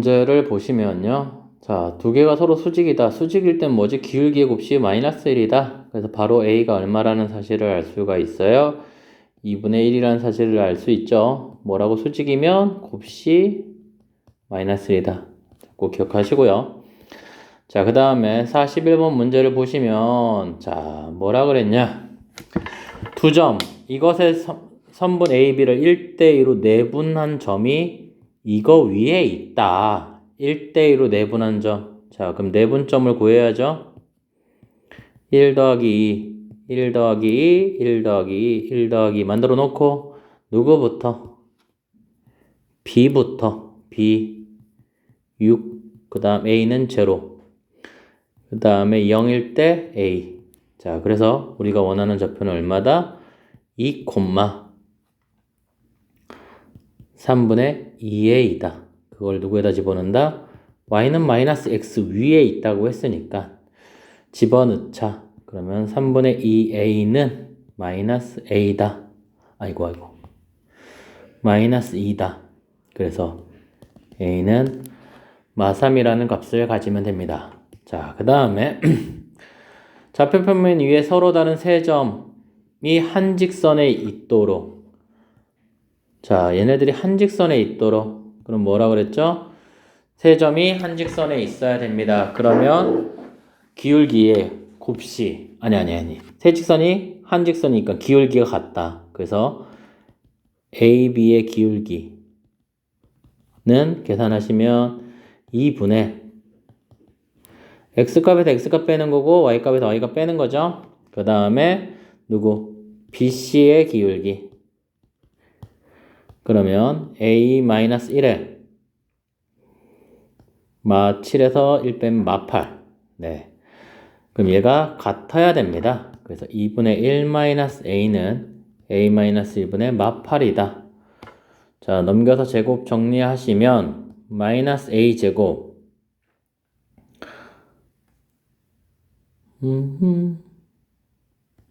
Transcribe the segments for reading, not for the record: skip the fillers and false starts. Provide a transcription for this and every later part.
문제를 보시면요. 자, 두 개가 서로 수직이다. 수직일 땐 뭐지? 기울기의 곱식이 마이너스 1이다. 그래서 바로 a가 얼마라는 사실을 알 수가 있어요. 2분의 1이라는 사실을 알 수 있죠. 뭐라고? 수직이면 곱식 마이너스 1이다. 꼭 기억하시고요. 자, 그 다음에 41번 문제를 보시면 자, 뭐라 그랬냐? 두 점. 이것의 선분 A, B를 1대2로 내분한 점이 이거 위에 있다. 1대2로 내분한 점. 자, 그럼 내분점을 구해야죠. 1 더하기 2, 1 더하기 2, 1 더하기 2, 1 더하기 2 만들어 놓고 누구부터? B부터. B 6, 그 다음 A는 0. 그 다음에 0일 때 A. 자, 그래서 우리가 원하는 좌표는 얼마다? 2, 3분의 2a이다. 그걸 누구에다 집어넣는다? y는 마이너스 x 위에 있다고 했으니까 집어넣자. 그러면 3분의 2a는 마이너스 a다. 아이고. 마이너스 2다. 그래서 a는 마3이라는 값을 가지면 됩니다. 자, 그 다음에 좌표 평면 위에 서로 다른 세 점이 한 직선에 있도록. 자, 얘네들이 한 직선에 있도록. 그럼 뭐라 그랬죠? 세 점이 한 직선에 있어야 됩니다. 그러면 기울기의 곱식. 아니. 세 직선이 한 직선이니까 기울기가 같다. 그래서 AB의 기울기는 계산하시면 2분의 X값에서 X값 빼는 거고 Y값에서 Y값 빼는 거죠. 그 다음에 BC의 기울기. 그러면 A-1에 마 7에서 1 빼면 마 8. 네. 그럼 얘가 같아야 됩니다. 그래서 2분의 1-a는 a-1분의 마 8이다. 자, 넘겨서 제곱 정리하시면 마이너스 a 제곱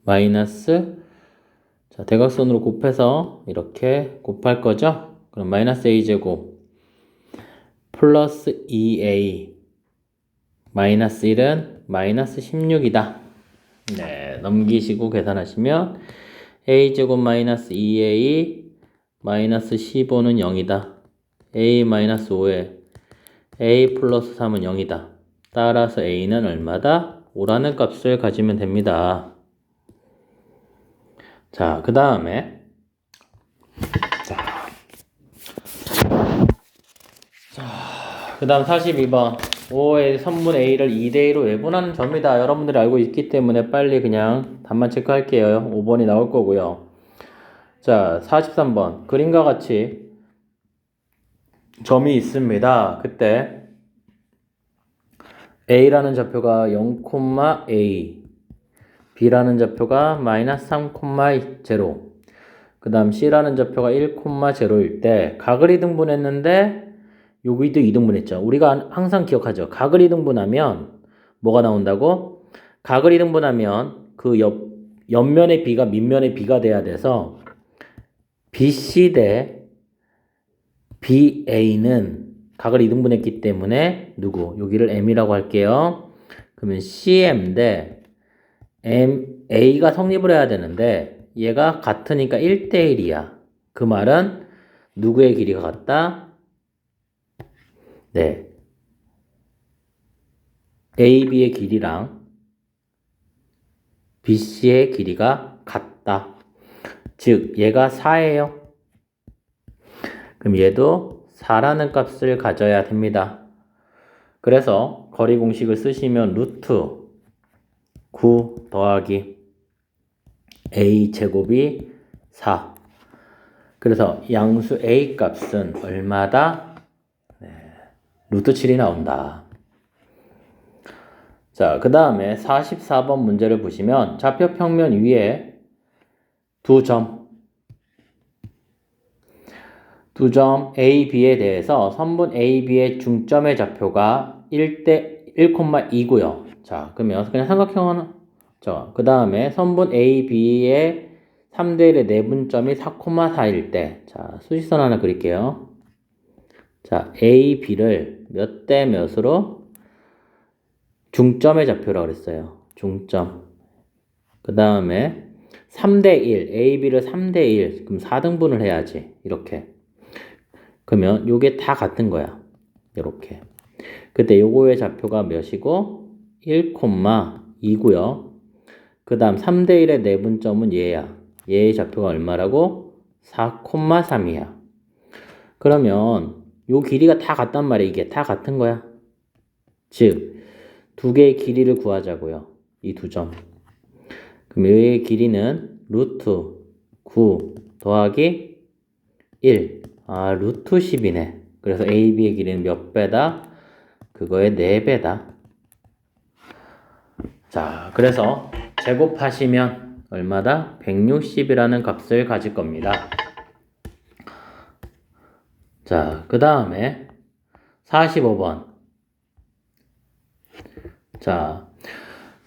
마이너스, 자, 대각선으로 곱해서 이렇게 곱할 거죠? 그럼 마이너스 a 제곱 플러스 2a 마이너스 1은 마이너스 16이다. 네, 넘기시고 계산하시면 a제곱 마이너스 2a 마이너스 15는 0이다. a 마이너스 5에 a 플러스 3은 0이다. 따라서 a는 얼마다? 5라는 값을 가지면 됩니다. 자, 그 다음에 그 다음 42번 5의 선분 A를 2대2로 외분하는 점이다. 여러분들이 알고 있기 때문에 빨리 그냥 답만 체크할게요. 5번이 나올 거고요. 자, 43번 그림과 같이 점이 있습니다. 그때 A라는 좌표가 0,A, B라는 좌표가 마이너스 3,0, 그 다음 C라는 좌표가 1,0일 때 각을 이등분했는데 여기도 이등분했죠. 우리가 항상 기억하죠. 각을 이등분하면 뭐가 나온다고? 각을 이등분하면 그 옆면의 B가 밑면의 B가 돼야 돼서 BC 대 BA는 각을 이등분했기 때문에 여기를 M이라고 할게요. 그러면 CM 대 A가 성립을 해야 되는데 얘가 같으니까 1대1이야. 그 말은 누구의 길이가 같다? 네. AB의 길이랑 BC의 길이가 같다. 즉, 얘가 4예요. 그럼 얘도 4라는 값을 가져야 됩니다. 그래서 거리 공식을 쓰시면 루트 9 더하기 A 제곱이 4. 그래서 양수 A 값은 얼마다? 루트 7이 나온다. 자, 그 다음에 44번 문제를 보시면 좌표 평면 위에 두 점 A, B에 대해서 선분 A, B의 중점의 좌표가 1,2고요. 자, 그러면 그냥 삼각형은 그 다음에 선분 A, B의 3대1의 내분점이 4,4일 때, 자, 수직선 하나 그릴게요. 자, A, B를 몇 대 몇으로 중점의 좌표라고 그랬어요. 중점. 그 다음에 3대 1, A, B를 3대 1. 그럼 4등분을 해야지. 이렇게. 그러면 요게 다 같은 거야. 이렇게. 그때 요거의 좌표가 몇이고 1,2고요. 그 다음 3대 1의 내분점은 얘야. 얘의 좌표가 얼마라고? 4,3이야. 그러면 요 길이가 다 같단 말이야. 이게 다 같은 거야. 즉, 두 개의 길이를 구하자고요. 이 두 점. 그럼 얘의 길이는 루트 9 더하기 1. 아, 루트 10이네. 그래서 AB의 길이는 몇 배다? 그거의 4배다. 자, 그래서 제곱하시면 얼마다? 160이라는 값을 가질 겁니다. 자, 그 다음에 45번. 자,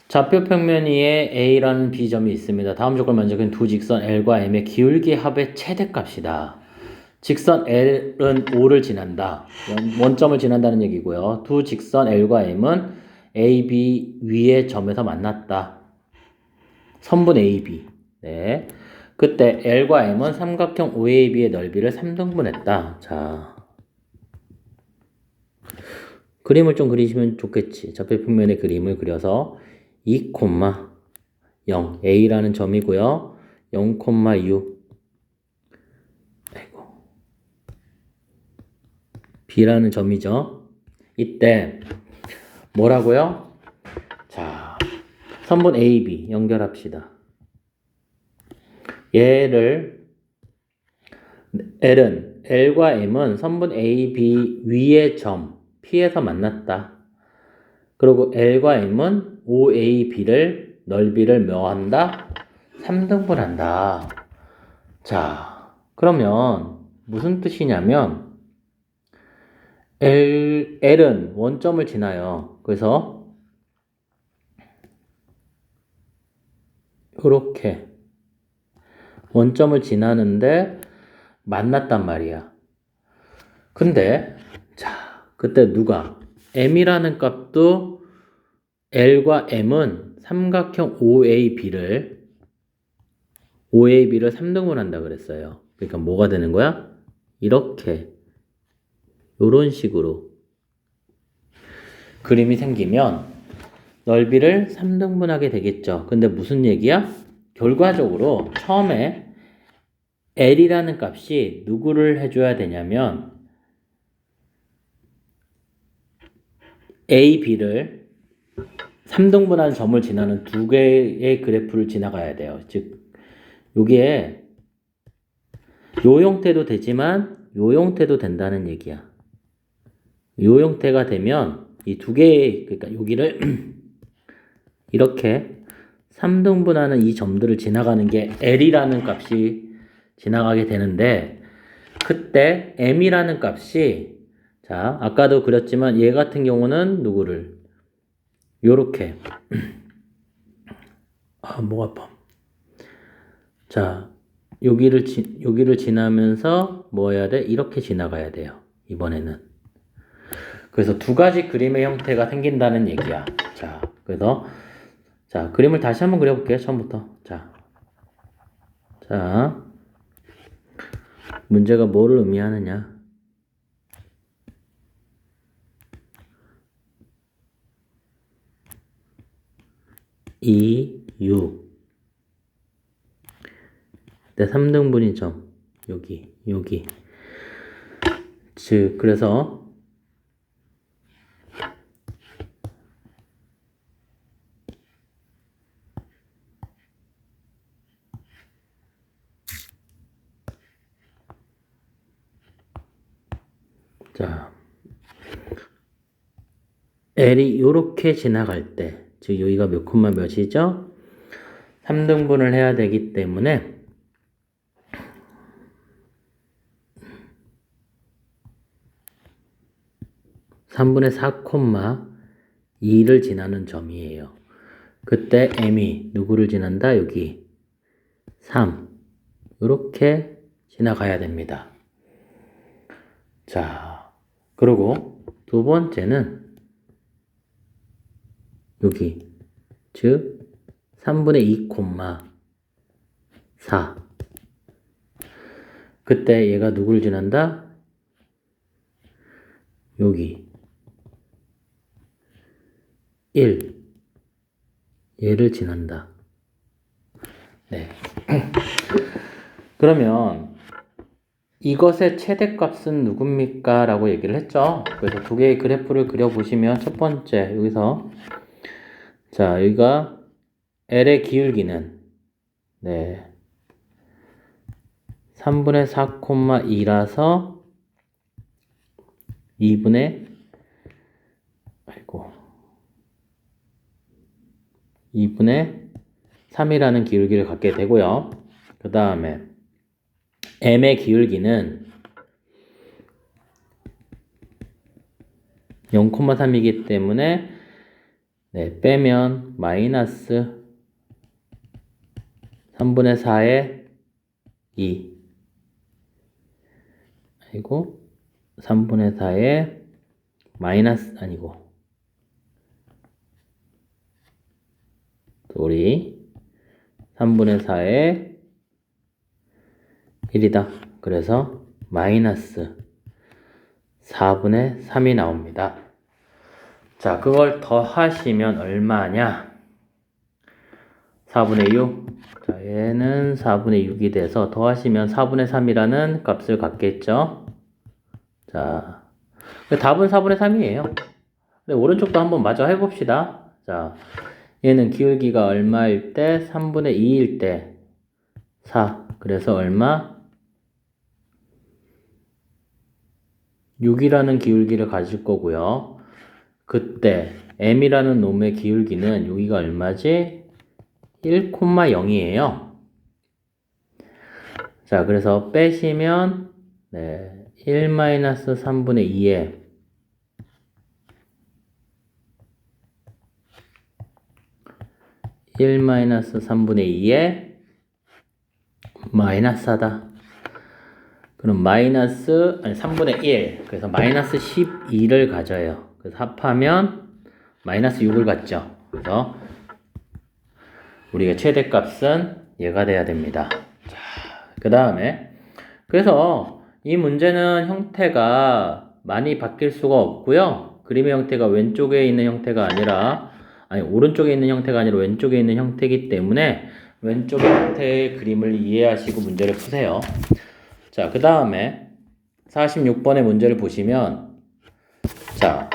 좌표 평면 위에 A라는 B점이 있습니다. 다음 조건 먼저 그냥 두 직선 L과 M의 기울기 합의 최대값이다. 직선 L은 5를 지난다. 원점을 지난다는 얘기고요. 두 직선 L과 M은 A, B 위의 점에서 만났다. 선분 A, B. 네. 그때 L과 M은 삼각형 OAB의 넓이를 3등분했다. 자, 그림을 좀 그리시면 좋겠지. 좌표 평면의 그림을 그려서 2,0 A라는 점이고요. 0,6 B라는 점이죠. 이때 뭐라고요? 자, 선분 AB 연결합시다. 얘를 L과 M은 선분 AB 위의 점 P에서 만났다. 그리고 L과 M은 OAB를 넓이를 뭐 한다? 3등분한다. 자, 그러면 무슨 뜻이냐면 L은 원점을 지나요. 그래서 이렇게 원점을 지나는데 만났단 말이야. 근데 자, 그때 누가 M이라는 값도 L과 M은 삼각형 OAB를 3등분 한다 그랬어요. 그러니까 뭐가 되는 거야? 이렇게 요런 식으로 그림이 생기면 넓이를 3등분하게 되겠죠. 근데 무슨 얘기야? 결과적으로 처음에 L이라는 값이 누구를 해줘야 되냐면 A, B를 3등분하는 점을 지나는 두 개의 그래프를 지나가야 돼요. 즉 여기에 요 형태도 되지만 요 형태도 된다는 얘기야. 요 형태가 되면 이 두 개의 그러니까 여기를 이렇게 3등분하는 이 점들을 지나가는 게 L이라는 값이 지나가게 되는데 그때 M이라는 값이 자 아까도 그렸지만 얘 같은 경우는 누구를 요렇게 아 목 아파. 자 여기를 지나면서 뭐 해야 돼? 이렇게 지나가야 돼요. 이번에는. 그래서 두 가지 그림의 형태가 생긴다는 얘기야. 자 그래서 자 그림을 다시 한번 그려볼게요. 처음부터. 자 문제가 뭐를 의미하느냐? 내 3등분의 점 여기 즉 그래서 자 L이 요렇게 지나갈 때 즉 여기가 몇 콤마 몇이죠? 3등분을 해야 되기 때문에 (3분의 4, 2를 지나는 점이에요. 그때 M이 누구를 지난다? 여기 3 이렇게 지나가야 됩니다. 자 그리고 두 번째는 여기, 즉 3분의 2, 4. 그때 얘가 누굴 지난다? 여기 1. 얘를 지난다. 네. 그러면 이것의 최대값은 누굽니까? 라고 얘기를 했죠. 그래서 두 개의 그래프를 그려보시면 첫 번째 여기서 자 여기가 L의 기울기는 네 3분의 4,2라서 2분의 3이라는 기울기를 갖게 되고요. 그 다음에 M의 기울기는 0,3이기 때문에 네, 빼면 마이너스 3분의 4의 2 아니고 3분의 4의 마이너스 아니고 우리 3분의 4의 1이다. 그래서 마이너스 4분의 3이 나옵니다. 자, 그걸 더하시면 얼마냐? 4분의 6. 자, 얘는 4분의 6이 돼서 더하시면 4분의 3이라는 값을 갖겠죠? 자, 답은 4분의 3이에요. 오른쪽도 한번 마저 해봅시다. 자, 얘는 기울기가 얼마일 때? 3분의 2일 때 4. 그래서 얼마? 6이라는 기울기를 가질 거고요. 그때 m이라는 놈의 기울기는 여기가 얼마지? 1,0이에요. 자, 그래서 빼시면 네, 1-3분의 2에 1-3분의 2에 마이너스 하다. 그럼 마이너스 3분의 1. 그래서 마이너스 12를 가져요. 그래서 합하면 마이너스 6을 갖죠. 그래서 우리가 최대값은 얘가 돼야 됩니다. 자, 그 다음에 그래서 이 문제는 형태가 많이 바뀔 수가 없고요. 그림의 형태가 왼쪽에 있는 형태가 아니라 오른쪽에 있는 형태가 아니라 왼쪽에 있는 형태이기 때문에 왼쪽의 형태의 그림을 이해하시고 문제를 푸세요. 자, 그 다음에 46번의 문제를 보시면 자,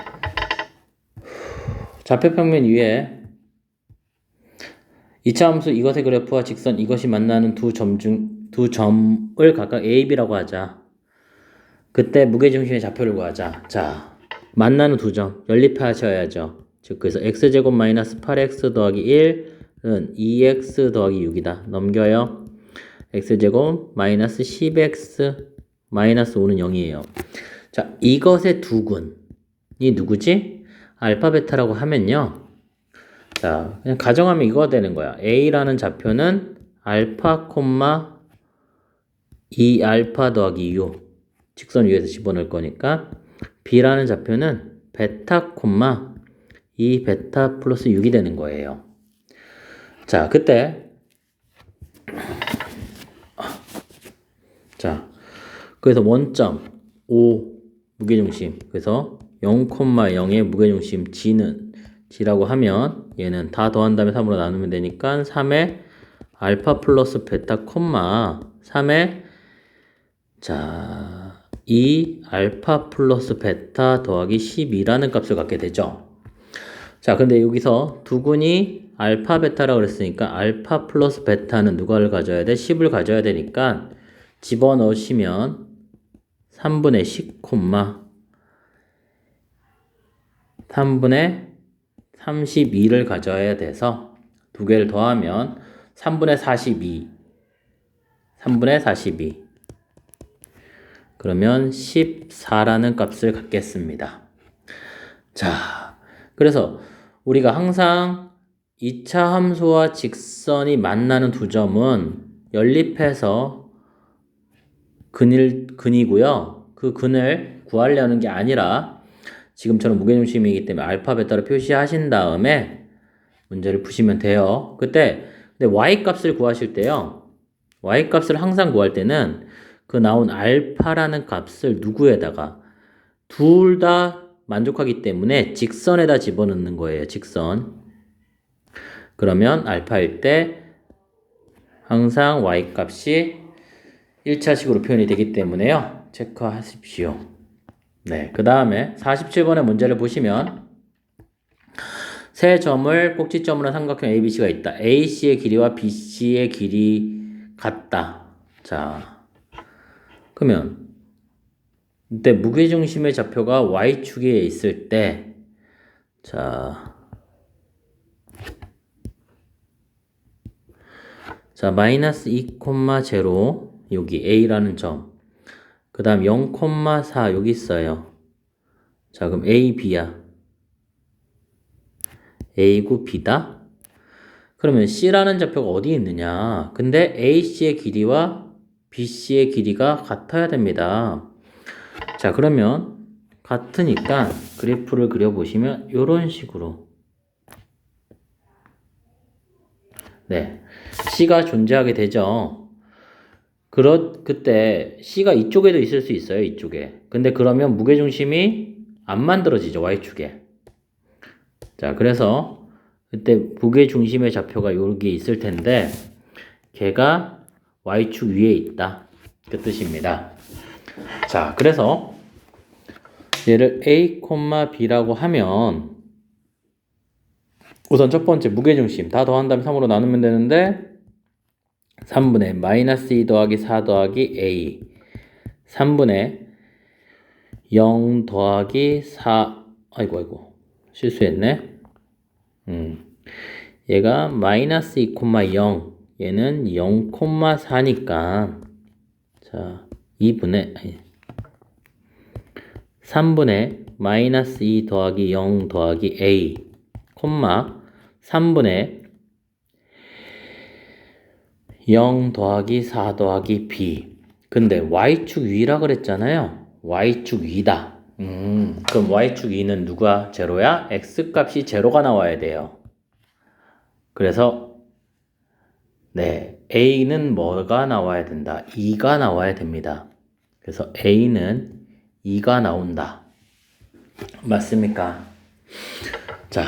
좌표평면 위에 2차 함수 이것의 그래프와 직선 이것이 만나는 두 점을 각각 A, B라고 하자. 그때 무게중심의 좌표를 구하자. 자, 만나는 두 점 연립해 하셔야죠. 즉 그래서 x제곱 마이너스 8x 더하기 1은 2x 더하기 6이다. 넘겨요. x제곱 마이너스 10x 마이너스 5는 0이에요. 자, 이것의 두근이 누구지? 알파 베타라고 하면요. 자, 그냥 가정하면 이거 되는 거야. a라는 좌표는 알파, 2알파 더하기 6 직선 위에서 집어넣을 거니까 b라는 좌표는 베타, 2 베타 플러스 6이 되는 거예요. 자, 그때 자, 그래서 원점 5 무게중심 그래서 0,0의 무게중심 G라고 하면 얘는 다 더한 다음에 3으로 나누면 되니까 3의 알파 플러스 베타, 3의 자, 2 알파 플러스 베타 더하기 12라는 값을 갖게 되죠. 자, 근데 여기서 두근이 알파 베타라고 그랬으니까 알파 플러스 베타는 누가를 가져야 돼? 10을 가져야 되니까 집어넣으시면 3분의 10, 3분의 32를 가져야 돼서 두 개를 더하면 3분의 42 그러면 14라는 값을 갖겠습니다. 자, 그래서 우리가 항상 2차 함수와 직선이 만나는 두 점은 연립해서 근이고요. 그 근을 구하려는 게 아니라 지금처럼 무게중심이기 때문에 알파, 베타로 표시하신 다음에 문제를 푸시면 돼요. 근데 y 값을 구하실 때요. y 값을 항상 구할 때는 그 나온 알파라는 값을 누구에다가 둘 다 만족하기 때문에 직선에다 집어넣는 거예요. 직선. 그러면 알파일 때 항상 y 값이 1차식으로 표현이 되기 때문에요. 체크하십시오. 네, 그 다음에 47번의 문제를 보시면 세 점을 꼭지점으로 한 삼각형 ABC가 있다. AC의 길이와 BC의 길이 같다. 자, 그러면 이때 무게중심의 좌표가 Y축에 있을 때 자, 마이너스 2,0 여기 A라는 점. 그 다음 0,4 여기 있어요. 자, 그럼 A, B야. A고 B다. 그러면 C라는 좌표가 어디 있느냐? 근데 AC의 길이와 BC의 길이가 같아야 됩니다. 자, 그러면 같으니까 그래프를 그려보시면 이런 식으로 네, C가 존재하게 되죠. 그때 C가 이쪽에도 있을 수 있어요. 이쪽에. 근데 그러면 무게중심이 안 만들어지죠. Y축에. 자, 그래서 그때 무게중심의 좌표가 여기 있을 텐데 걔가 Y축 위에 있다. 그 뜻입니다. 자, 그래서 얘를 A, B라고 하면 우선 첫 번째 무게중심 다 더한 다음에 3으로 나누면 되는데 3분의 마이너스 2 더하기 4 더하기 A 3분의 0 더하기 4 아이고 실수했네. 얘가 마이너스 2,0 얘는 0,4니까 자 3분의 마이너스 2 더하기 0 더하기 A 콤마 3분의 0 더하기 4 더하기 B. 근데 Y축 위라 그랬잖아요. Y축 위다. 그럼 Y축 위는 누가 제로야? X값이 제로가 나와야 돼요. 그래서 네, A는 뭐가 나와야 된다? 2가 나와야 됩니다. 그래서 A는 2가 나온다. 맞습니까? 자,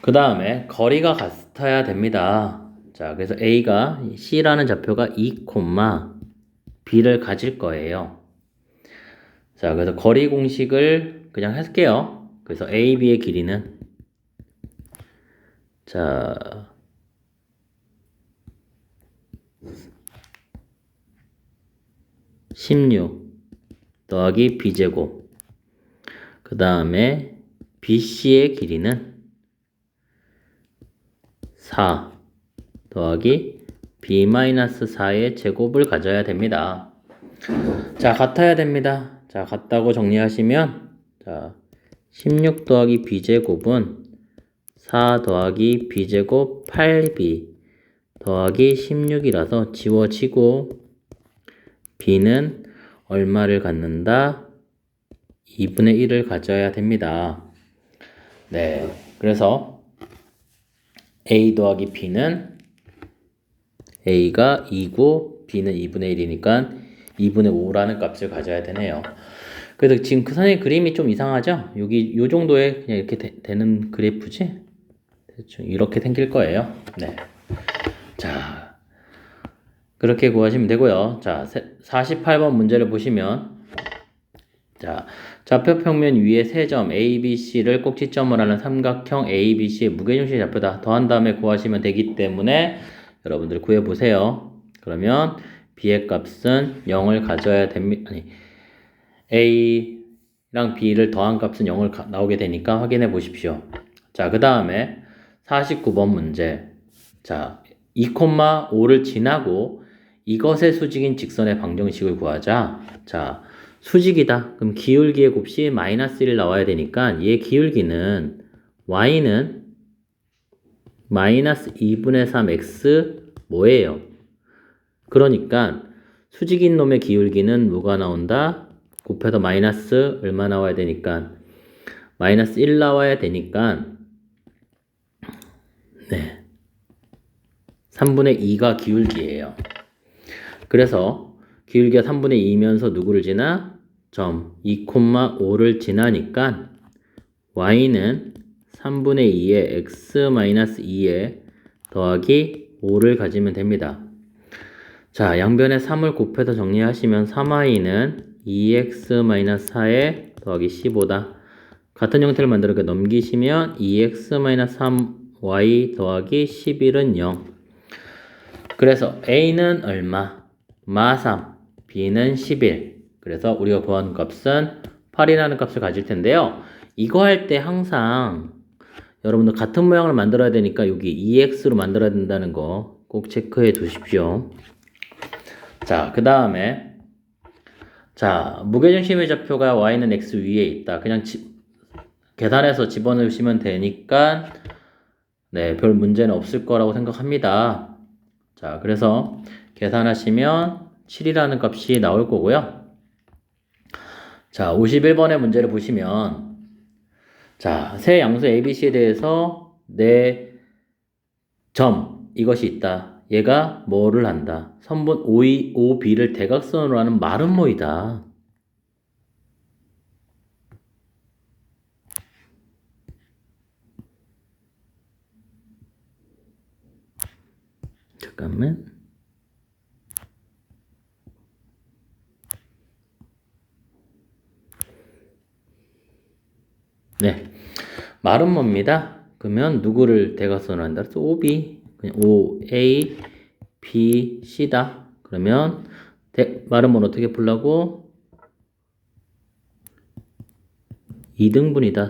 그 다음에 거리가 같아야 됩니다. 자, 그래서 A가 C라는 좌표가 2, B를 가질 거예요. 자, 그래서 거리 공식을 그냥 할게요. 그래서 A, B의 길이는 자 16 더하기 B제곱 그 다음에 BC의 길이는 4 더하기 B-4의 제곱을 가져야 됩니다. 자, 같아야 됩니다. 자, 같다고 정리하시면 자, 16 더하기 B제곱은 4 더하기 B제곱 8B 더하기 16이라서 지워지고 B는 얼마를 갖는다? 2분의 1을 가져야 됩니다. 네, 그래서 A 더하기 B는 A가 2고 B는 2분의 1이니까 2분의 5라는 값을 가져야 되네요. 그래서 지금 그 선생님 그림이 좀 이상하죠? 여기 요 정도에 그냥 이렇게 되는 그래프지? 대충 이렇게 생길 거예요. 네. 자, 그렇게 구하시면 되고요. 자, 48번 문제를 보시면 자, 좌표 평면 위에 세 점 ABC를 꼭지점으로 하는 삼각형 ABC의 무게중심의 좌표다. 더한 다음에 구하시면 되기 때문에 여러분들 구해보세요. 그러면 B의 값은 0을 가져야 됩니다. 아니, A랑 B를 더한 값은 0을 나오게 되니까 확인해 보십시오. 자, 그 다음에 49번 문제. 자, 2,5를 지나고 이것의 수직인 직선의 방정식을 구하자. 자, 수직이다. 그럼 기울기의 곱이 마이너스 1 나와야 되니까 얘 기울기는 y는 마이너스 2분의 3x 뭐예요? 그러니까 수직인 놈의 기울기는 뭐가 나온다? 곱해서 마이너스 얼마 나와야 되니까 마이너스 1 나와야 되니까 네 3분의 2가 기울기예요. 그래서 기울기가 3분의 2이면서 누구를 지나? 점 2,5를 지나니까 y는 3분의 2에 x-2에 더하기 5를 가지면 됩니다. 자, 양변에 3을 곱해서 정리하시면 3y는 2x-4에 더하기 15다. 같은 형태를 만들어 넘기시면 2x-3y 더하기 11은 0. 그래서 a는 얼마? 마3, b는 11. 그래서 우리가 구한 값은 8이라는 값을 가질 텐데요. 이거 할 때 항상 여러분들 같은 모양을 만들어야 되니까 여기 2x로 만들어야 된다는 거 꼭 체크해 두십시오. 자, 그 다음에 자, 무게중심의 좌표가 y는 x 위에 있다. 그냥 계산해서 집어넣으시면 되니까 네, 별 문제는 없을 거라고 생각합니다. 자, 그래서 계산하시면 7이라는 값이 나올 거고요. 자, 51번의 문제를 보시면 자, 세 양수 ABC에 대해서 네 점 이것이 있다. 얘가 뭐를 한다? 선분 OB를 대각선으로 하는 마름모이다. 잠깐만. 네, 마름모입니다. 그러면 누구를 대각선으로 한다? 그래서 OB, 그냥 OA, B, C다. 그러면 마름모는 어떻게 풀라고? 2등분이다.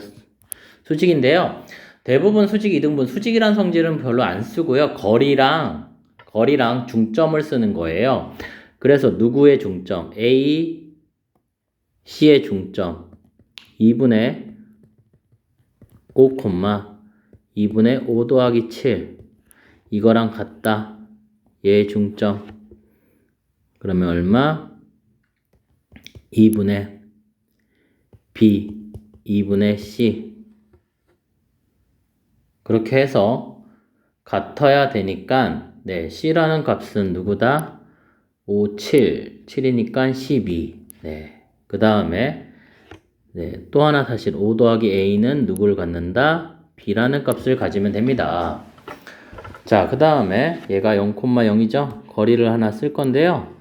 수직인데요. 대부분 수직 2등분, 수직이란 성질은 별로 안 쓰고요. 거리랑 중점을 쓰는 거예요. 그래서 누구의 중점? A, C의 중점 2분의 5, 2분의 5 더하기 7 이거랑 같다. 얘의 중점 그러면 얼마? 2분의 B, 2분의 C 그렇게 해서 같아야 되니까 네, C라는 값은 누구다? 5, 7, 7이니까 12 네, 그 다음에 네, 또 하나 사실 5 더하기 A는 누구를 갖는다? B라는 값을 가지면 됩니다. 자, 그 다음에 얘가 0,0이죠? 거리를 하나 쓸 건데요.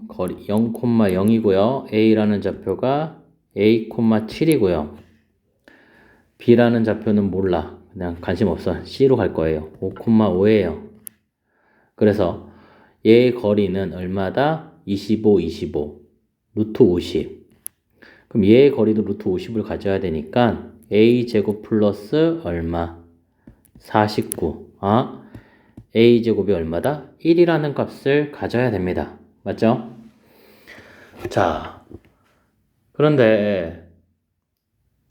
거리 0,0이고요. A라는 좌표가 A,7이고요. B라는 좌표는 몰라. 그냥 관심 없어. C로 갈 거예요. 5,5예요. 그래서 얘의 거리는 얼마다? 25, 25. 루트 50. 그럼 얘의 거리도 루트 50을 가져야 되니까 A제곱 플러스 얼마? 49. A제곱이 얼마다? 1이라는 값을 가져야 됩니다. 맞죠? 자, 그런데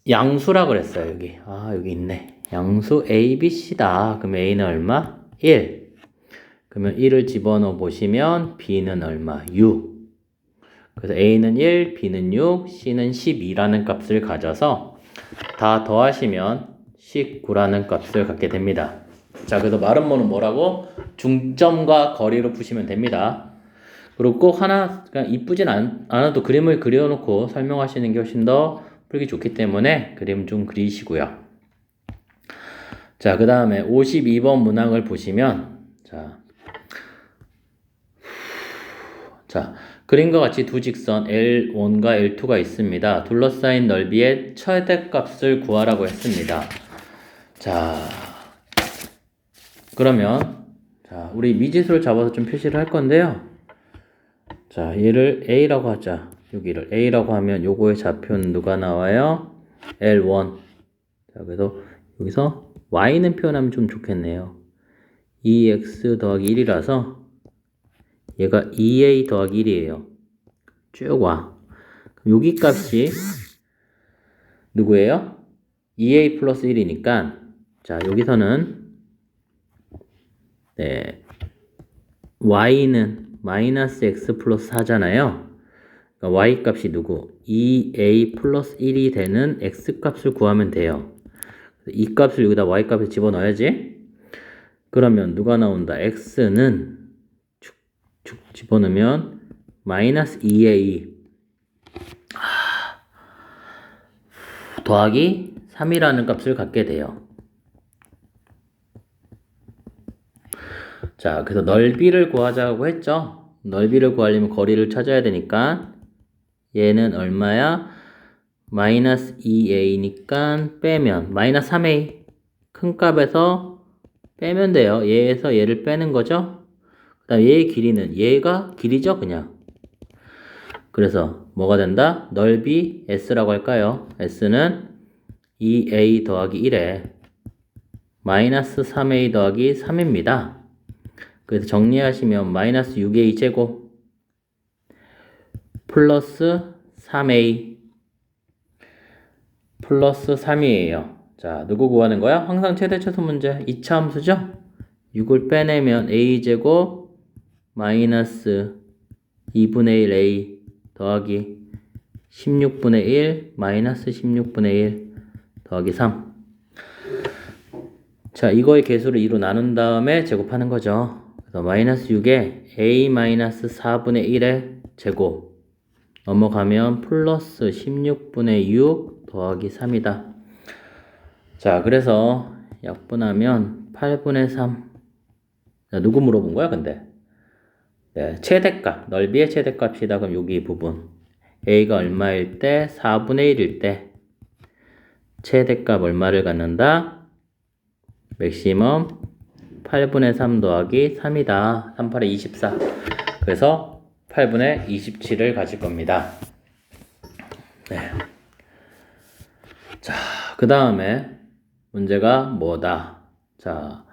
양수라 그랬어요. 여기. 여기 있네. 양수 A, B, C다. 그럼 A는 얼마? 1. 그러면 1을 집어넣어 보시면 B는 얼마? 6. 그래서 A는 1, B는 6, C는 12라는 값을 가져서 다 더하시면 19라는 값을 갖게 됩니다. 자, 그래서 마름모는 뭐라고? 중점과 거리로 푸시면 됩니다. 그리고 꼭 하나, 그냥 이쁘진 않아도 그림을 그려놓고 설명하시는 게 훨씬 더 풀기 좋기 때문에 그림 좀 그리시고요. 자, 그 다음에 52번 문항을 보시면, 자, 그림과 같이 두 직선 L1과 L2가 있습니다. 둘러싸인 넓이의 최대값을 구하라고 했습니다. 자, 그러면 자, 우리 미지수를 잡아서 좀 표시를 할 건데요. 자, 얘를 A라고 하자. 여기를 A라고 하면 요거의 좌표는 누가 나와요? L1. 자, 그래서 여기서 Y는 표현하면 좀 좋겠네요. 2x 더하기 1이라서 얘가 2a 더하기 1이에요. 쭉 와. 여기 값이 누구예요? 2a 플러스 1이니까 자, 여기서는 네, y는 마이너스 x 플러스 4잖아요. 그러니까 y 값이 누구? 2a 플러스 1이 되는 x 값을 구하면 돼요. 이 값을 여기다 y 값에 집어넣어야지. 그러면 누가 나온다? x는 축 집어넣으면 마이너스 2a 더하기 3이라는 값을 갖게 돼요. 자, 그래서 넓이를 구하자고 했죠. 넓이를 구하려면 거리를 찾아야 되니까 얘는 얼마야? 마이너스 2a니까 빼면 마이너스 3a 큰 값에서 빼면 돼요. 얘에서 얘를 빼는 거죠. 그 다음 얘의 길이는 얘가 길이죠 그냥. 그래서 뭐가 된다? 넓이 s라고 할까요? s는 2a 더하기 1에 마이너스 3a 더하기 3입니다. 그래서 정리하시면 마이너스 6a 제곱 플러스 3a 플러스 3이에요. 자, 누구 구하는 거야? 항상 최대 최소 문제 2차 함수죠? 6을 빼내면 a제곱 마이너스 2분의 1a 더하기 16분의 1 마이너스 16분의 1 더하기 3. 자, 이거의 개수를 2로 나눈 다음에 제곱하는 거죠. 그래서 마이너스 6에 a 마이너스 4분의 1의 제곱 넘어가면 플러스 16분의 6 더하기 3이다. 자, 그래서 약분하면 8분의 3. 자, 누구 물어본 거야, 근데? 네, 최대값, 넓이의 최대값이다. 그럼 여기 이 부분. a가 얼마일 때? 4분의 1일 때. 최대값 얼마를 갖는다? 맥시멈 8분의 3 더하기 3이다. 3, 8에 24. 그래서 8분의 27을 가질 겁니다. 네. 자, 그 다음에 문제가 뭐다? 자,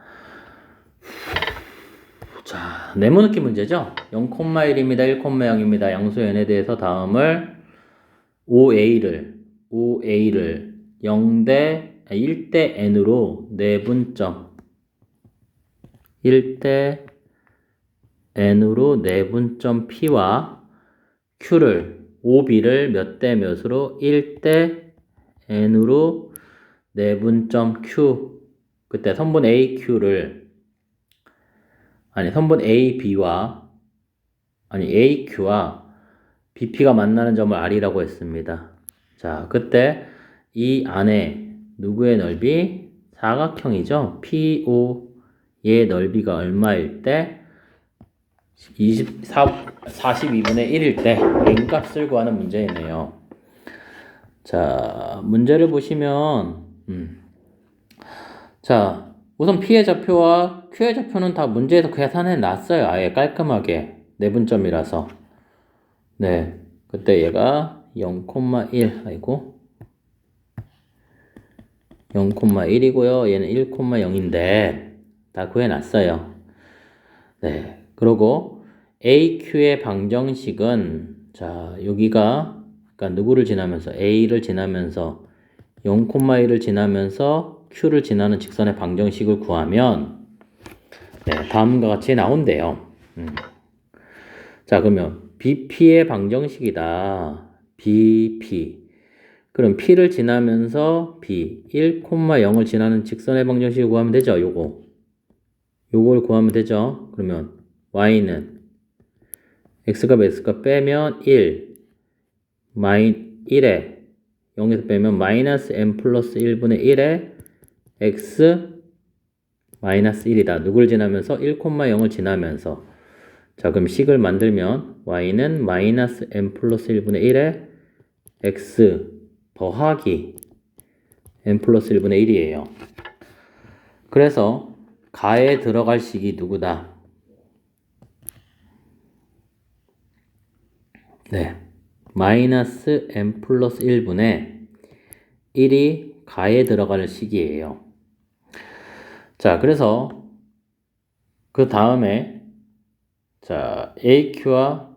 네모넣기 문제죠? 0,1입니다. 1,0입니다. 양수 n에 대해서 다음을 5a를 1대 n으로 내분점 1대 n으로 내분점 p와 q를 5b를 몇 대 몇으로 1대 n으로 내분점 q 그때 선분 aq를 선분 ab와 aq와 bp가 만나는 점을 r이라고 했습니다. 자, 그때 이 안에 누구의 넓이? 사각형이죠. PO의 넓이가 얼마일 때? 42분의 1일 때 n값을 구하는 문제이네요. 자, 문제를 보시면 자, 우선 P의 좌표와 Q의 좌표는 다 문제에서 계산해 놨어요. 아예 깔끔하게 내분점이라서. 네, 그때 얘가 0,1 아이고 0,1이고요. 얘는 1,0인데 다 구해놨어요. 네, 그리고 AQ의 방정식은 자 여기가 그러니까 누구를 지나면서 A를 지나면서 0,1을 지나면서 Q를 지나는 직선의 방정식을 구하면 네, 다음과 같이 나온대요. 자, 그러면 BP의 방정식이다. BP. 그럼 P를 지나면서 B, 1,0을 지나는 직선의 방정식을 구하면 되죠, 요걸 구하면 되죠. 그러면 Y는 X값 X값 빼면 1, 1에 0에서 빼면 마이너스 M 플러스 1분의 1에 X 마이너스 1이다. 누굴 지나면서? 1,0을 지나면서. 자, 그럼 식을 만들면 Y는 마이너스 M 플러스 1분의 1에 X 더하기 M 플러스 1분의 1이에요. 그래서 가에 들어갈 식이 누구다? 네, 마이너스 M 플러스 1분의 1이 가에 들어가는 식이에요. 자, 그래서 그 다음에 자, AQ와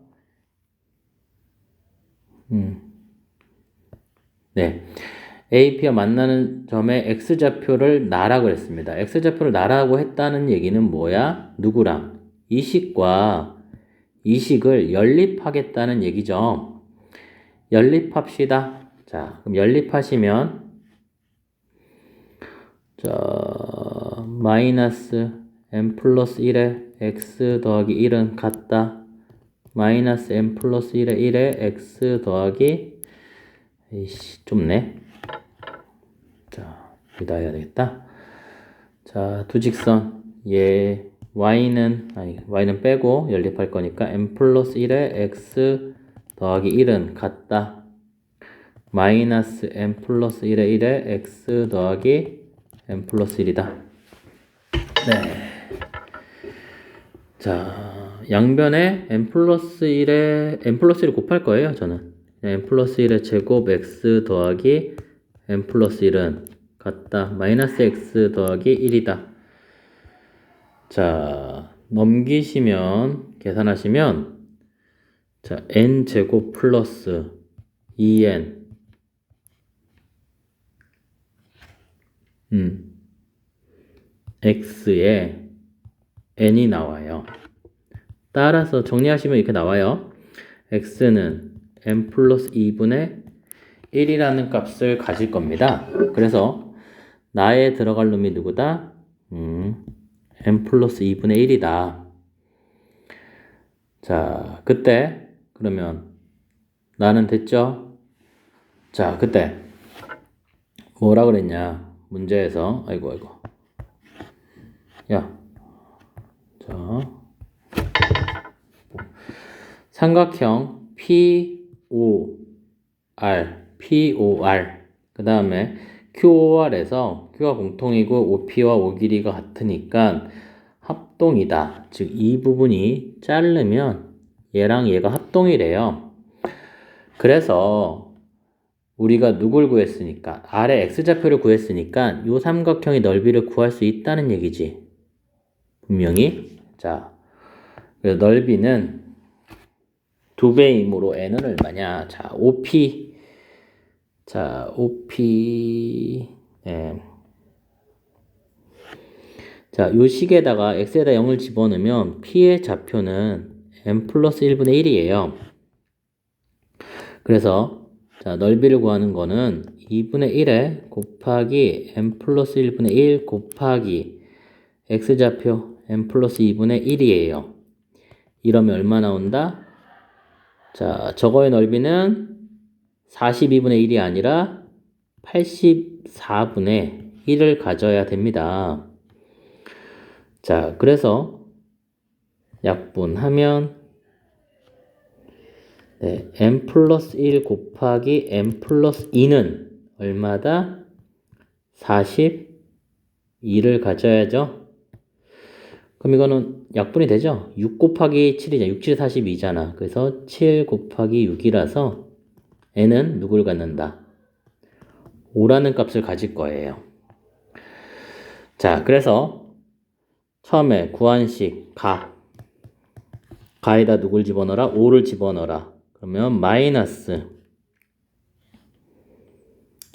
네, AP와 만나는 점에 X좌표를 나라고 했습니다. X좌표를 나라고 했다는 얘기는 뭐야? 누구랑? 이 식과 이 식을 연립하겠다는 얘기죠. 연립합시다. 자, 그럼 연립하시면 자, 마이너스 n 플러스 1에 x 더하기 1은 같다. 마이너스 n 플러스 1에 1에 x 더하기 에이씨 좁네. 자, 여기다 해야 되겠다. 자, 두 직선 얘 y는 빼고 연립할 거니까 n 플러스 1에 x 더하기 1은 같다. 마이너스 n 플러스 1에 1에 x 더하기 n 플러스 1이다. 네. 자, 양변에 n 플러스 1을 곱할 거예요, 저는. n 플러스 1의 제곱 x 더하기 n 플러스 1은 같다. 마이너스 x 더하기 1이다. 자, 넘기시면, 계산하시면, 자, n 제곱 플러스 2n x에 n이 나와요. 따라서 정리하시면 이렇게 나와요. x는 n 플러스 2분의 1이라는 값을 가질 겁니다. 그래서 나에 들어갈 놈이 누구다? n 플러스 2분의 1이다. 자, 그때 그러면 나는 됐죠? 자, 그때 뭐라 그랬냐? 문제에서 아이고 야, 자, 삼각형 POR 그 다음에 QOR에서 Q가 공통이고 OP와 O 길이가 같으니까 합동이다. 즉 이 부분이 자르면 얘랑 얘가 합동이래요. 그래서 우리가 누굴 구했으니까 아래 x좌표를 구했으니까 이 삼각형의 넓이를 구할 수 있다는 얘기지. 분명히. 자, 그래서 넓이는 2배이므로 n은 얼마냐? 자, OP. 자, OP. 예. 자, 요 식에다가 x에다 0을 집어넣으면 p의 좌표는 n 플러스 1분의 1이에요. 그래서 자, 넓이를 구하는 거는 2분의 1에 곱하기 n 플러스 1분의 1 곱하기 x좌표 n 플러스 2분의 1이에요. 이러면 얼마 나온다? 자, 저거의 넓이는 42분의 1이 아니라 84분의 1을 가져야 됩니다. 자, 그래서 약분하면 네, n 플러스 1 곱하기 n 플러스 2는 얼마다? 42를 가져야죠. 그럼 이거는 약분이 되죠? 6 곱하기 7이잖아. 6, 7, 42잖아. 그래서 7 곱하기 6이라서 n은 누굴 갖는다? 5라는 값을 가질 거예요. 자, 그래서 처음에 구한식 가에다 누굴 집어넣어라? 5를 집어넣어라. 그러면 마이너스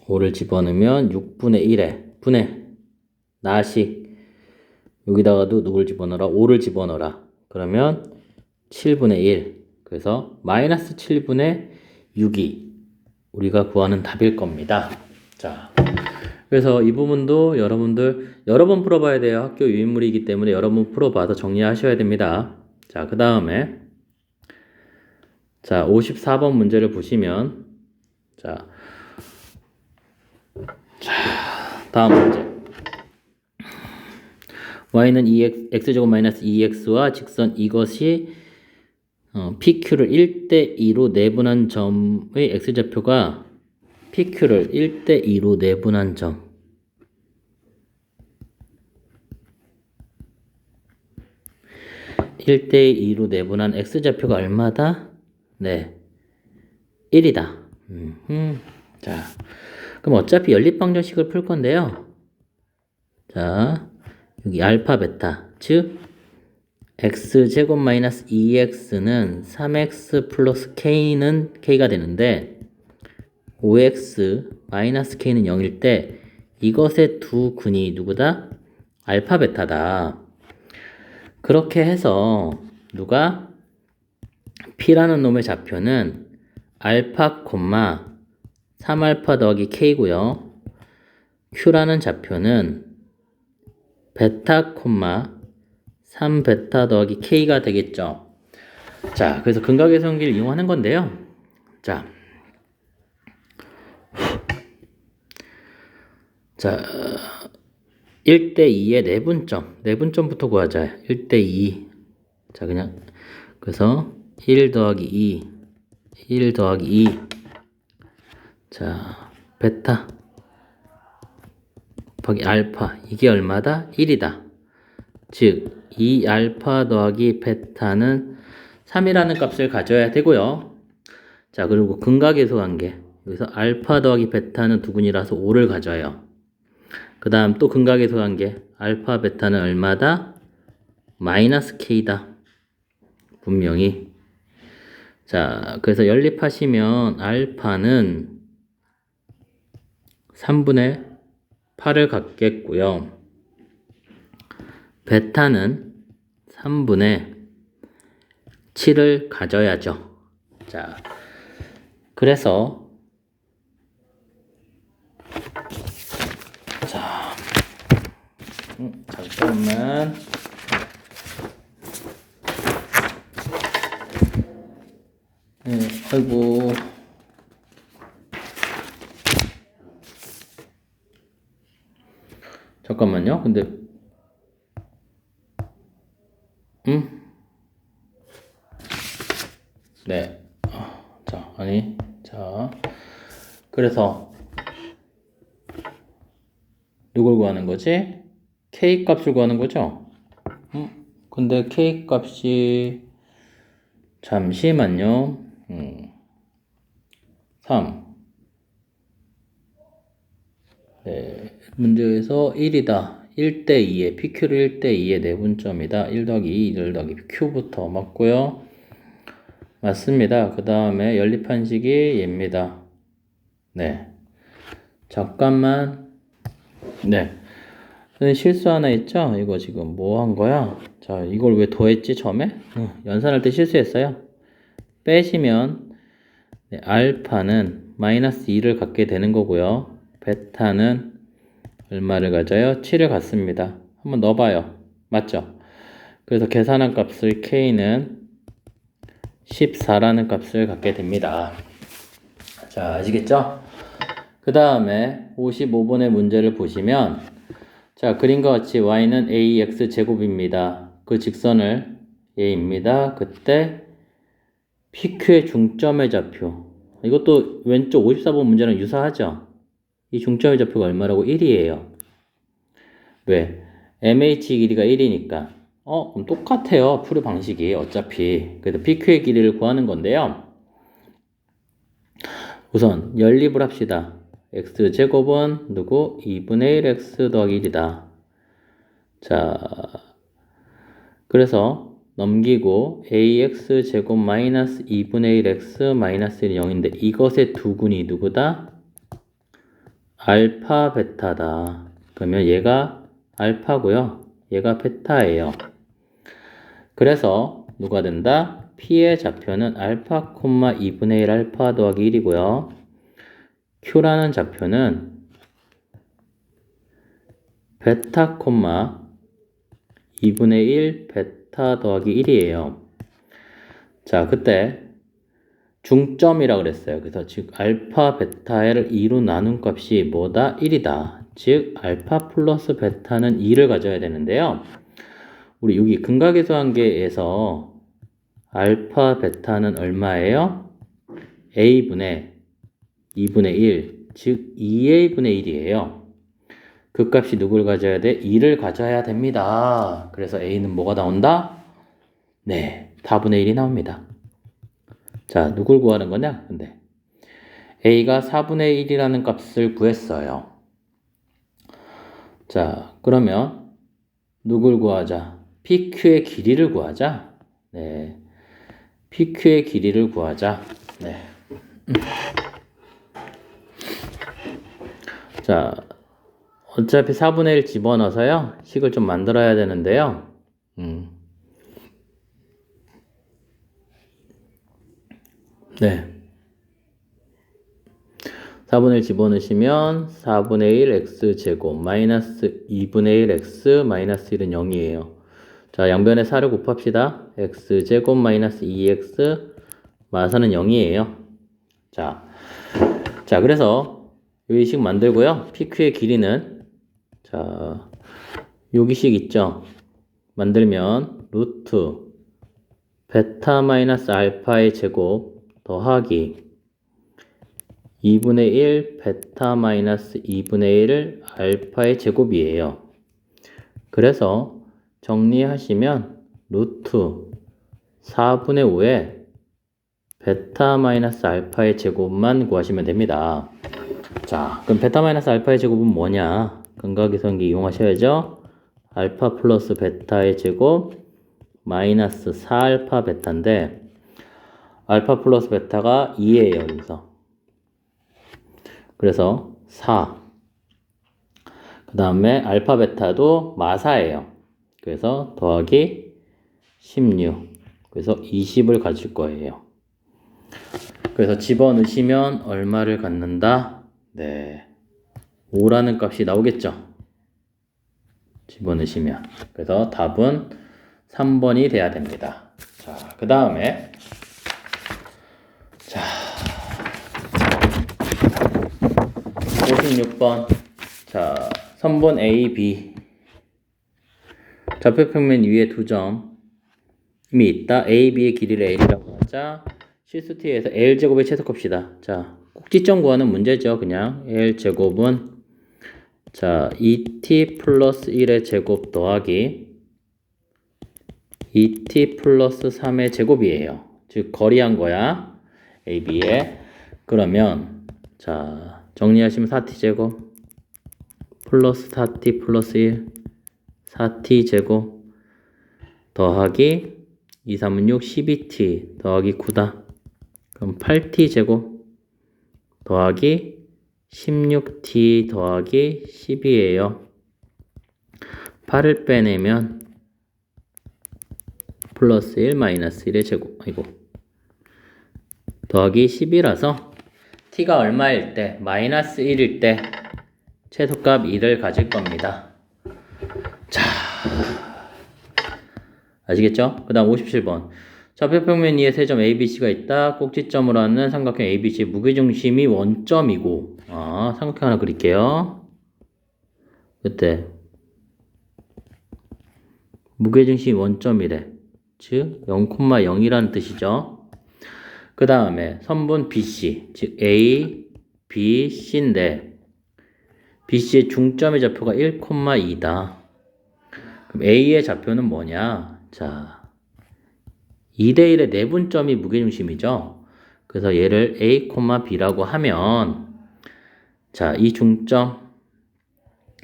5를 집어넣으면 6분의 1에 분의 나식 여기다가도 누굴 집어넣어라? 5를 집어넣어라. 그러면 7분의 1. 그래서 마이너스 7분의 6이 우리가 구하는 답일 겁니다. 자, 그래서 이 부분도 여러분들 여러 번 풀어봐야 돼요. 학교 유인물이기 때문에 여러 번 풀어봐서 정리하셔야 됩니다. 자, 그 다음에 자, 54번 문제를 보시면 자, 다음 문제 y는 x제곱 마이너스 2x와 직선 이것이 PQ를 1대2로 내분한 점의 x좌표가 PQ를 1대2로 내분한 점 1대2로 내분한 x좌표가 얼마다? 네, 1이다. 자, 그럼 어차피 연립방정식을 풀 건데요. 자, 여기 알파 베타 즉 x제곱 마이너스 2x는 3x 플러스 k는 k가 되는데 5x 마이너스 k는 0일 때 이것의 두 근이 누구다? 알파 베타다. 그렇게 해서 누가 P라는 놈의 좌표는 알파, 3알파 더하기 K고요. Q라는 좌표는 베타, 3베타 더하기 K가 되겠죠. 자, 그래서 근각의 성기를 이용하는 건데요. 자, 1대2의 내분점부터 구하자. 1대2. 자, 그냥, 그래서 1 더하기 1 더하기 2. 자, 베타 곱하기 알파. 이게 얼마다? 1이다. 즉, 2알파 더하기 베타는 3이라는 값을 가져야 되고요. 자, 그리고 근각에서 관계. 여기서 알파 더하기 베타는 두근이라서 5를 가져요. 그 다음 또 근각에서 관계. 알파, 베타는 얼마다? 마이너스 K다. 분명히. 자, 그래서 연립하시면 알파는 3분의 8을 갖겠고요. 베타는 3분의 7을 가져야죠. 자, 그래서 자, 잠깐만. 네, 아이고. 잠깐만요. 근데 네. 자, 아니. 자. 그래서 누굴 구하는 거지? K 값을 구하는 거죠? 근데 K 값이 잠시만요. 3. 네, 문제에서 1이다. 1대2에 PQ를 1대2의 내분점이다. 1 더하기 2, 1 더하기 Q부터 맞고요. 맞습니다. 그 다음에 연립한식이 얘입니다. 네. 잠깐만. 네. 실수 하나 있죠? 이거 지금 뭐 한 거야? 자, 이걸 왜 더했지, 처음에? 연산할 때 실수했어요. 빼시면, 네, 알파는 마이너스 2를 갖게 되는 거고요. 베타는 얼마를 가져요? 7을 갖습니다. 한번 넣어봐요. 맞죠? 그래서 계산한 값을 K는 14라는 값을 갖게 됩니다. 자, 아시겠죠? 그 다음에 55번의 문제를 보시면, 자, 그림과 같이 y는 ax 제곱입니다. 그 직선을 a입니다. 그때 PQ의 중점의 좌표. 이것도 왼쪽 54번 문제랑 유사하죠? 이 중점의 좌표가 얼마라고? 1이에요. 왜? MH 길이가 1이니까. 그럼 똑같아요. 풀이 방식이 어차피. 그래서 PQ의 길이를 구하는 건데요. 우선 연립을 합시다. x제곱은 누구? 2분의 1x 더하기 1이다. 자, 그래서 넘기고 ax제곱 마이너스 2분의 1x 마이너스 1이 0인데 이것의 두근이 누구다? 알파, 베타다. 그러면 얘가 알파고요. 얘가 베타예요. 그래서 누가 된다? P의 좌표는 알파, 2분의 1 알파 더하기 1이고요. Q라는 좌표는 베타, 2분의 1 베타 더하기 1이에요. 자, 그때 중점이라 그랬어요. 그래서 즉 알파, 베타를 2로 나눈 값이 뭐다? 1이다. 즉 알파 플러스 베타는 2를 가져야 되는데요. 우리 여기 근각에서 관계에서 알파, 베타는 얼마예요? a분의 2분의 1, 즉 2a분의 1이에요. 그 값이 누굴 가져야 돼? 2를 가져야 됩니다. 그래서 a는 뭐가 나온다? 네, 4분의 1이 나옵니다. 자, 누굴 구하는 거냐? 근데 a가 4분의 1이라는 값을 구했어요. 자, 그러면 누굴 구하자? PQ의 길이를 구하자. 네, PQ의 길이를 구하자. 네. 자, 어차피 4분의 1 집어넣어서요. 식을 좀 만들어야 되는데요. 네. 4분의 1 집어넣으시면 4분의 1 x제곱 마이너스 2분의 1 x 마이너스 1은 0이에요. 자, 양변에 4를 곱합시다. x제곱 마이너스 2x 마사는 0이에요. 자, 그래서 이 식 만들고요. PQ의 길이는 자, 여기식 있죠? 만들면 루트 베타 마이너스 알파의 제곱 더하기 2분의 1 베타 마이너스 2분의 1 알파의 제곱이에요. 그래서 정리하시면 루트 4분의 5에 베타 마이너스 알파의 제곱만 구하시면 됩니다. 자, 그럼 베타 마이너스 알파의 제곱은 뭐냐? 근각이성기 이용하셔야죠. 알파 플러스 베타의 제곱 마이너스 4알파 베타인데 알파 플러스 베타가 2예요. 여기서. 그래서 4. 그 다음에 알파 베타도 마사예요. 그래서 더하기 16. 그래서 20을 가질 거예요. 그래서 집어넣으시면 얼마를 갖는다? 네. 5라는 값이 나오겠죠? 집어넣으시면. 그래서 답은 3번이 돼야 됩니다. 자, 그 다음에 자, 56번. 자, 선분 A, B. 좌표평면 위에 두 점이 있다. A, B의 길이를 L이라고 하자. 실수티에서 L제곱의 최소값이다. 자, 꼭지점 구하는 문제죠. 그냥 L제곱은 자, 2t 플러스 1의 제곱 더하기 2t 플러스 3의 제곱이에요. 즉 거리한 거야. A, B에. 그러면 자, 정리하시면 4t 제곱 플러스 4t 플러스 1 4t 제곱 더하기 2, 3은 6, 12t 더하기 9다. 그럼 8t 제곱 더하기 16t 더하기 10이에요. 8을 빼내면 플러스 1 마이너스 1의 제곱 더하기 10이라서 t가 얼마일 때 마이너스 1일 때 최소값 2를 가질 겁니다. 자, 아시겠죠? 그 다음 57번. 좌표평면 위에 세 점 ABC가 있다. 꼭지점으로 하는 삼각형 ABC 무게중심이 원점이고 삼각형 하나 그릴게요. 그때 무게중심이 원점이래. 즉 0,0이라는 뜻이죠. 그 다음에 선분 BC 즉 A, B, C인데 BC의 중점의 좌표가 1,2다. 그럼 A의 좌표는 뭐냐? 자, 2대1의 내분점이 무게중심이죠. 그래서 얘를 A, B라고 하면 자, 이 중점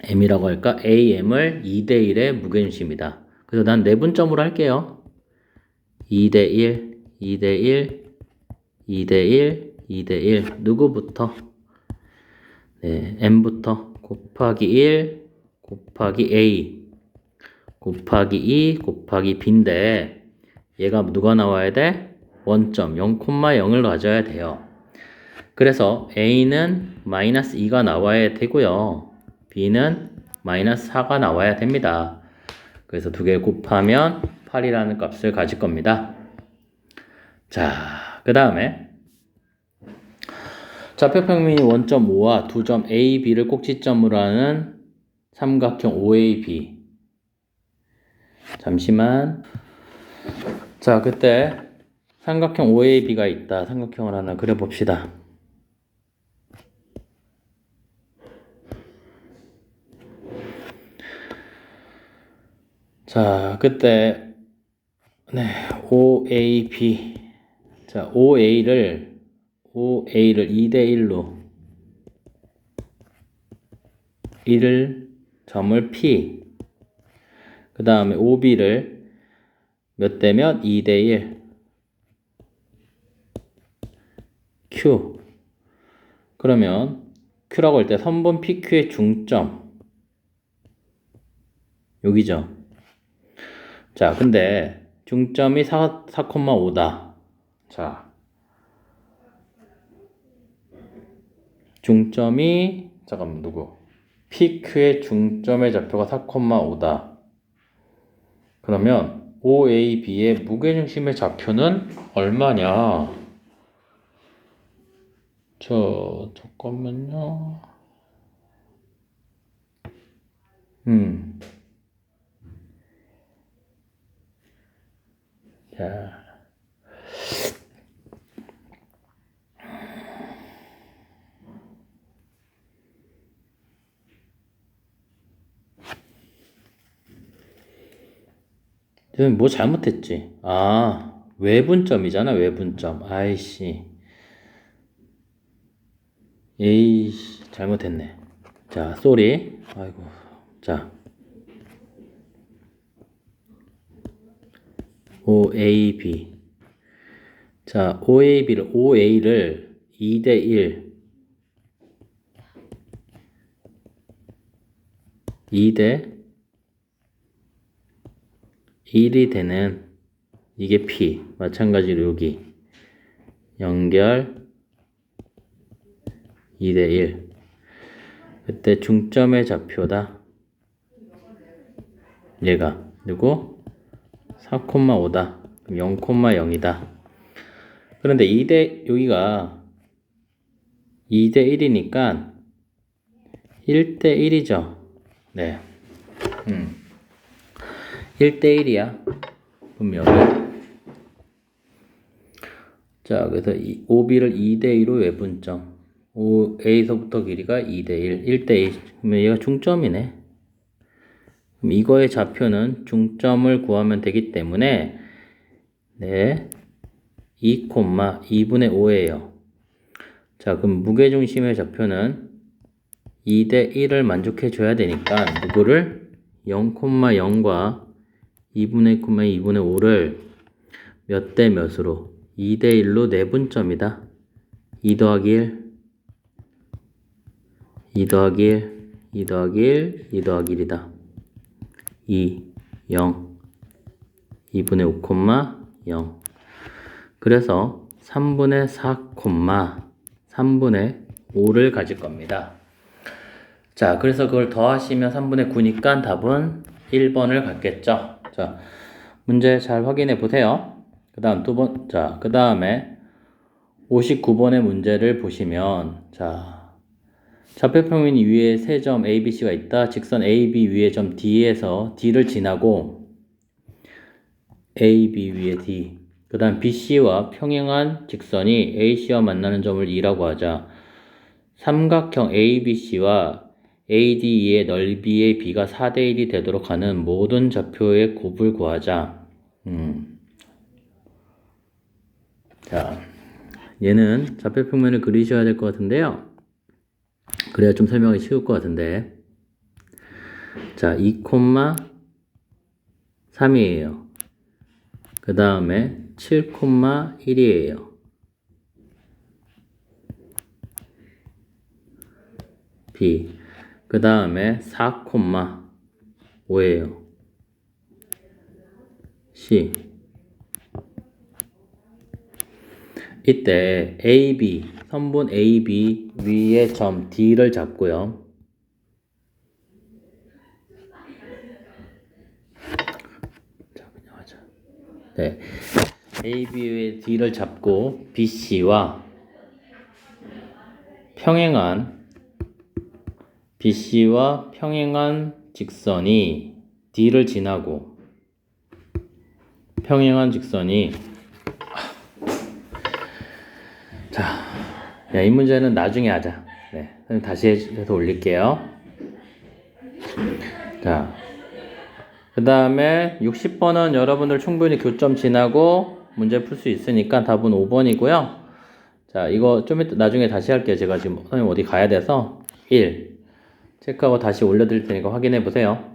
M이라고 할까? AM을 2대1의 무게중심이다. 그래서 난 내분점으로 할게요. 2대1, 2대1, 2대1, 2대1 누구부터? 네, M부터 곱하기 1 곱하기 A 곱하기 2 곱하기 B인데 얘가 누가 나와야 돼? 원점 0,0을 가져야 돼요. 그래서 A는 마이너스 2가 나와야 되고요. B는 마이너스 4가 나와야 됩니다. 그래서 두 개 곱하면 8이라는 값을 가질 겁니다. 자, 그 다음에 좌표평면이 원점 O와 두 점 A, B를 꼭지점으로 하는 삼각형 OAB. 잠시만. 자, 그때 삼각형 OAB가 있다. 삼각형을 하나 그려봅시다. 자, 그때 네, OAB. 자, OA를 2대1로 1을 점을 P 그 다음에 OB를 몇 대면 2대1 Q 그러면 Q라고 할 때 선분 PQ의 중점 여기죠. 자, 근데 중점이 4,5다. 자, 중점이 잠깐만 누구? PQ의 중점의 좌표가 4,5다. 그러면 OAB의 무게중심의 좌표는 얼마냐? 잠깐만요. 자. 지금 뭐 잘못했지? 아, 외분점이잖아, 외분점. 아이씨. 에이씨, 잘못했네. 자, 쏘리. 아이고. 자. OAB. 자, OA를 2대1. 2대 1이 되는 이게 P. 마찬가지로 여기 연결 2대1. 그때 중점의 좌표다. 얘가 누구? 4,5다. 0,0이다. 그런데 여기가 2대1이니까 1대1이죠. 네. 1대1이야. 분명히. 자, 그래서 OB를 2대2로 외분점. A서부터 길이가 2대1, 1대2. 그러면 얘가 중점이네. 그럼 이거의 좌표는 중점을 구하면 되기 때문에, 네. 2,2분의 5예요. 자, 그럼 무게중심의 좌표는 2대1을 만족해 줘야 되니까, 누구를? 0,0과 2분의 2분의 5를 몇 대 몇으로? 2대1로 내분점이다. 2 더하기 1, 2 더하기 1, 2 더하기 1, 2 더하기 1이다. 2, 0, 2분의 5, 0. 그래서 3분의 4, 3분의 5를 가질 겁니다. 자, 그래서 그걸 더하시면 3분의 9니까 답은 1번을 갖겠죠. 자, 문제 잘 확인해 보세요. 그 다음에 59번의 문제를 보시면, 자, 좌표평면 위에 세 점 A, B, C가 있다. 직선 A, B 위에 점 D에서 D를 지나고 A, B 위에 D. 그 다음 B, C와 평행한 직선이 A, C와 만나는 점을 E라고 하자. 삼각형 A, B, C와 ADE의 넓이의 B가 4대1이 되도록 하는 모든 좌표의 곱을 구하자. 자, 얘는 좌표평면을 그리셔야 될 것 같은데요. 그래야 좀 설명이 쉬울 것 같은데. 자, 2,3이에요. 그 다음에 7,1이에요. B. 그 다음에 4,5예요. C. 이때 AB, 선분 AB 위에 점 D를 잡고요. 네. AB 위에 D를 잡고 BC와 평행한 직선이 D를 지나고 평행한 직선이 자, 야, 이 문제는 나중에 하자. 네, 다시 해서 올릴게요. 자, 그 다음에 60번은 여러분들 충분히 교점 지나고 문제 풀 수 있으니까 답은 5번이고요. 자, 이거 좀 이따 나중에 다시 할게요. 제가 지금 선생님 어디 가야 돼서 1 체크하고 다시 올려드릴 테니까 확인해 보세요.